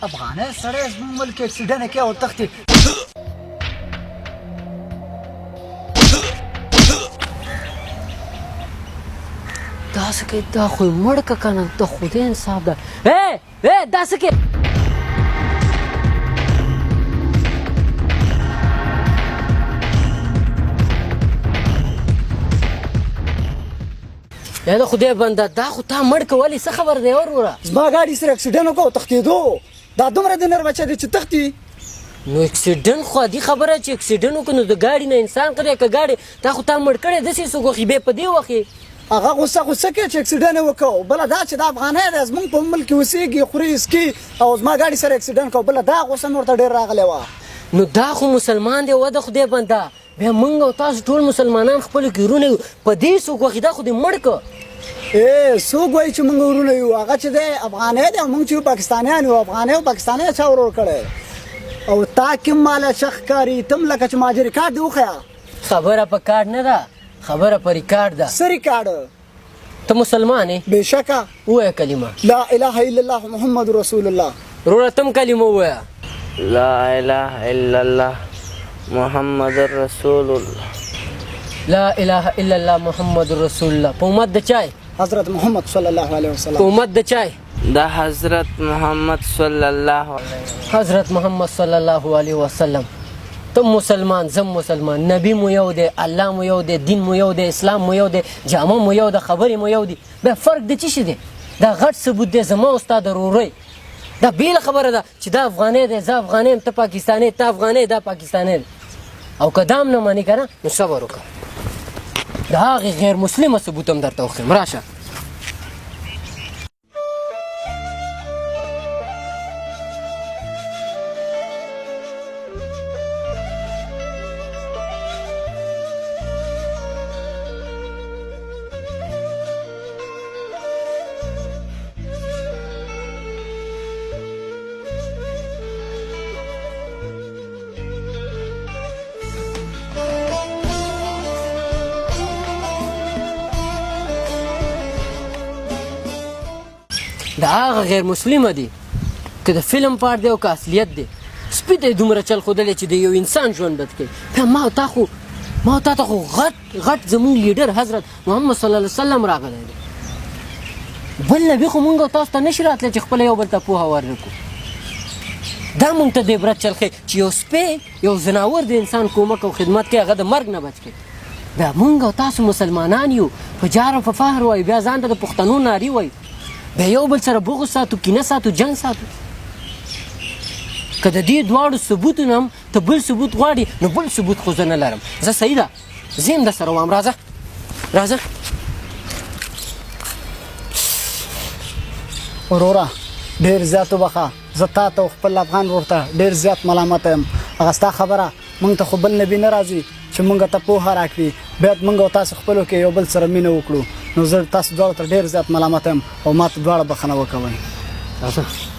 افغاني سړی زموږ ملک اکسیډنټ کې او تښتي. داسې کې دا خو یې مړ که که نه د خدای انصاف ده. داسې کې یا د خدای بنده دا خو تا مړ که ولې څه خبر دی وروره؟ زما ګاډي سره اکسیډنټ وکړ او تښتېدو. دا دومره د نر بچی دی چې تښتي. نو اکسیډنټ خو عادي خبره چې اکسیډنټ وکړو نو د ګاډي نه انسان قدی که ګاډي دا خو تا مړ کړی داسې څوک وخي بیا په دې وخت هغه غوسه کوي چې اکسیډنټ یې وکړ. بله دا چې دا افغانی دی زموږ په ملک کې اوسېږي خوري څکي او زما ګاډي سره اکسیډنټ کړ. بله دا غوسه مې ورته ډېر راغلی وه. نو دا خو مسلمان دی و د خدای بنده. بیا موږ او تاسو ټول مسلمانان خپلو کې ورونه یو په دې څوک وخي دا خو دې مړ که. څوک وایي چې موږ ورونه یو؟ هغه چې دی افغانی دی او موږ چې یو پاکستانیان یو. افغانی او پاکستانی چا ورور کړی او تا کوم ماله ښه ښکاري؟ ته هم لکه چې ما چې ریکارډ دې وښیه. خبره په کارډ نه ده، خبره په ریکارډ ده. څه ریکارډ؟ ته مسلمان یې؟ بېشکه. ووایه کلمه لا اله الا الله محمد رسول الله. وروره تم کلمه ووایه. لا اله الا الله محمد رسول الله. لا اله الا الله محمد رسول الله. په امت د چای؟ حضرت محمد صلی الله علیه وسلم. په امت د چای؟ د حضرت محمد صلی الله علیه حضرت محمد صلی الله علیه وسلم. تم مسلمان زم مسلمان، نبی مو یو دی، الله مو یو دی، دین مو یو دی، اسلام مو یو دی، جامه مو یو دی، خبرې مو یو دی. بیا فرق د څه شي دی؟ دا غټ ثبوت دی زما او ستا د ورورۍ. دا بیله خبره ده چې دا افغانی دی زه افغانی یم، ته پاکستانی، ته افغانی دا پاکستانی دی. او که دا هم نه منې که نه نو صبر وکړه. د هغې غیر مسلمه ثبوت هم درته وښیم. راشه دا هغه غیر مسلمه دی که د فلم پارت دی او که اصلیت دی. سپي ته یې دومره چل ښودلی چې د یو انسان ژوند بد کوي. بیا ما او تا ته خو غټ زموږ لیډر حضرت محمد صلی الله علیه وسلم راغلی دی. بل نبي خو مونږ او تاسو ته نشي راتلی چې خپله یو بل ته پوهه ورکړو. دا مونږ ته د عبرت چل ښیي چې یو سپی یو ځناور د انسان کومک او خدمت کوي هغه د مرګ نه بچ کوي. بیا مونږ او تاسو مسلمانان یو، په جار او په فخر وایو، بیا ځان ته د پښتنو ناري وایو، بیا یو بل سره بغض ساتو، کینه ساتو، جنګ ساتو. که د دې دواړو ثبوتونه هم ته بل ثبوت غواړي نو بل ثبوت خو زه نه لرم. زه صحیح ده زه هم در سره وایم. راځه وروره ډېر زیات وبخه. زه تا ته خپل افغان ورور ته ډېر زیات ملامت یم. هغه ستا خبره موږ ته خو بل نبي نه راځي چې موږ ته پوهه راکړي. باید موږ او تاسو خپلو کې یو بل سره مینه وکړو. نو زه تاسو دواړو ته ډېر زیات ملامت یم او ما ته دواړه بخښنه وکوئ. راځه